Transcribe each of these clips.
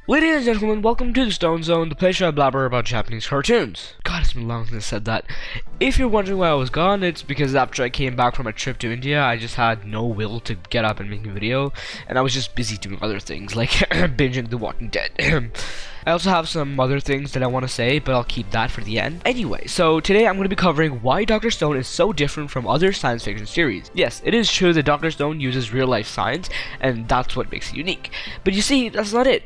Ladies and gentlemen, welcome to the Stone Zone, the place where I blabber about Japanese cartoons. God, it's been long since I said that. If you're wondering why I was gone, it's because after I came back from a trip to India, I just had no will to get up and make a video, and I was just busy doing other things, like binging The Walking Dead. I also have some other things that I want to say, but I'll keep that for the end. Anyway, so today I'm going to be covering why Dr. Stone is so different from other science fiction series. Yes, it is true that Dr. Stone uses real-life science, and that's what makes it unique. But you see, that's not it.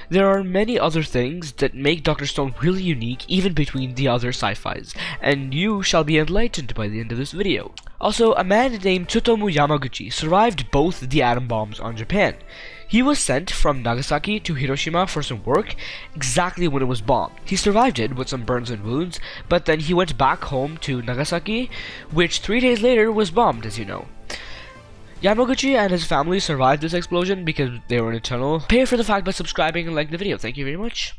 There are many other things that make Dr. Stone really unique even between the other sci-fis, and you shall be enlightened by the end of this video. Also, a man named Tsutomu Yamaguchi survived both the atom bombs on Japan. He was sent from Nagasaki to Hiroshima for some work exactly when it was bombed. He survived it with some burns and wounds, but then he went back home to Nagasaki, which 3 days later was bombed, as you know. Yamaguchi and his family survived this explosion because they were in a tunnel. Pay for the fact by subscribing and liking the video. Thank you very much.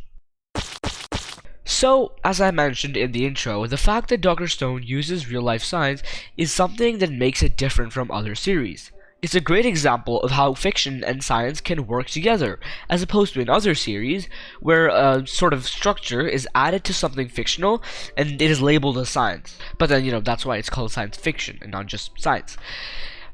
So, as I mentioned in the intro, the fact that Dr. Stone uses real-life science is something that makes it different from other series. It's a great example of how fiction and science can work together, as opposed to in other series, where a sort of structure is added to something fictional and it is labeled as science. But then, that's why it's called science fiction and not just science.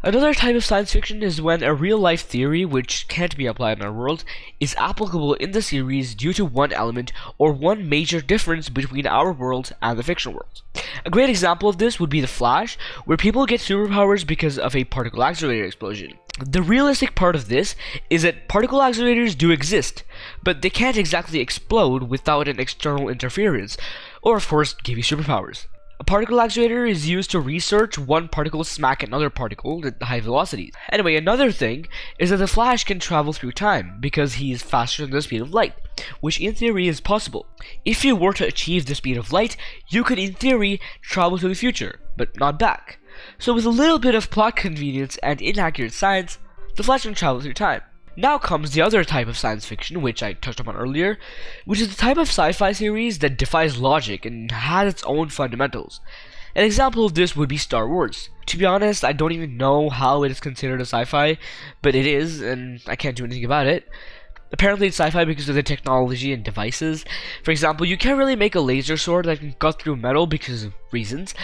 Another type of science fiction is when a real-life theory, which can't be applied in our world, is applicable in the series due to one element or one major difference between our world and the fictional world. A great example of this would be The Flash, where people get superpowers because of a particle accelerator explosion. The realistic part of this is that particle accelerators do exist, but they can't exactly explode without an external interference, or of course give you superpowers. A particle accelerator is used to research one particle smack another particle at high velocities. Anyway, another thing is that the Flash can travel through time because he is faster than the speed of light, which in theory is possible. If you were to achieve the speed of light, you could in theory travel to the future, but not back. So with a little bit of plot convenience and inaccurate science, the Flash can travel through time. Now comes the other type of science fiction, which I touched upon earlier, which is the type of sci-fi series that defies logic and has its own fundamentals. An example of this would be Star Wars. To be honest, I don't even know how it is considered a sci-fi, but it is, and I can't do anything about it. Apparently it's sci-fi because of the technology and devices. For example, you can't really make a laser sword that can cut through metal because of reasons,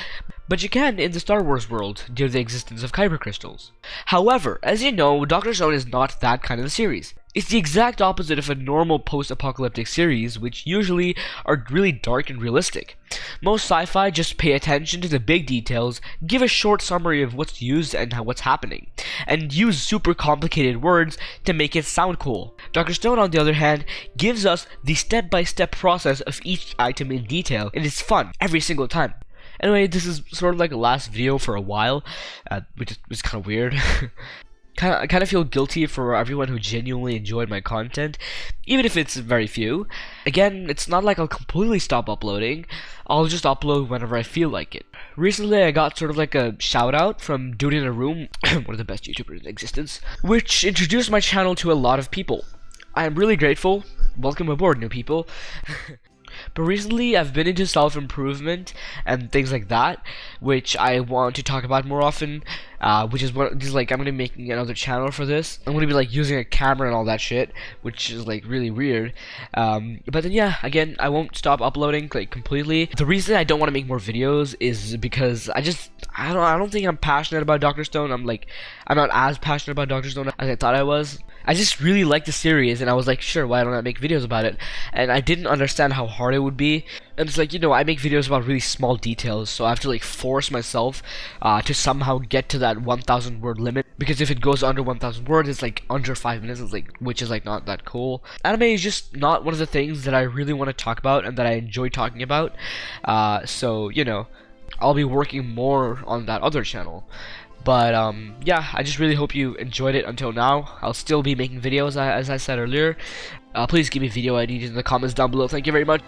but you can in the Star Wars world due to the existence of kyber crystals. However, as you know, Dr. Stone is not that kind of a series. It's the exact opposite of a normal post-apocalyptic series, which usually are really dark and realistic. Most sci-fi just pay attention to the big details, give a short summary of what's used and what's happening, and use super complicated words to make it sound cool. Dr. Stone, on the other hand, gives us the step-by-step process of each item in detail, and it's fun every single time. Anyway, this is sort of like a last video for a while, which is kind of weird. I kind of feel guilty for everyone who genuinely enjoyed my content, even if it's very few. Again, it's not like I'll completely stop uploading. I'll just upload whenever I feel like it. Recently, I got sort of like a shout out from Dude in a Room, one of the best YouTubers in existence, which introduced my channel to a lot of people. I am really grateful. Welcome aboard, new people. But recently, I've been into self-improvement and things like that, which I want to talk about more often. Which is what I'm gonna be making another channel for this. I'm gonna be like using a camera and all that shit, which is like really weird. But then yeah, again, I won't stop uploading like completely. The reason I don't want to make more videos is because I don't think I'm passionate about Dr. Stone. I'm not as passionate about Dr. Stone as I thought I was. I just really like the series, and I was like, sure, why don't I make videos about it? And I didn't understand how hard it would be. And it's like, I make videos about really small details, so I have to like force myself to somehow get to that 1,000 word limit, because if it goes under 1,000 words, it's like under 5 minutes, which is like not that cool. Anime is just not one of the things that I really want to talk about and that I enjoy talking about. So I'll be working more on that other channel. But yeah, I just really hope you enjoyed it until now. I'll still be making videos, as I said earlier. Please give me video ideas in the comments down below. Thank you very much.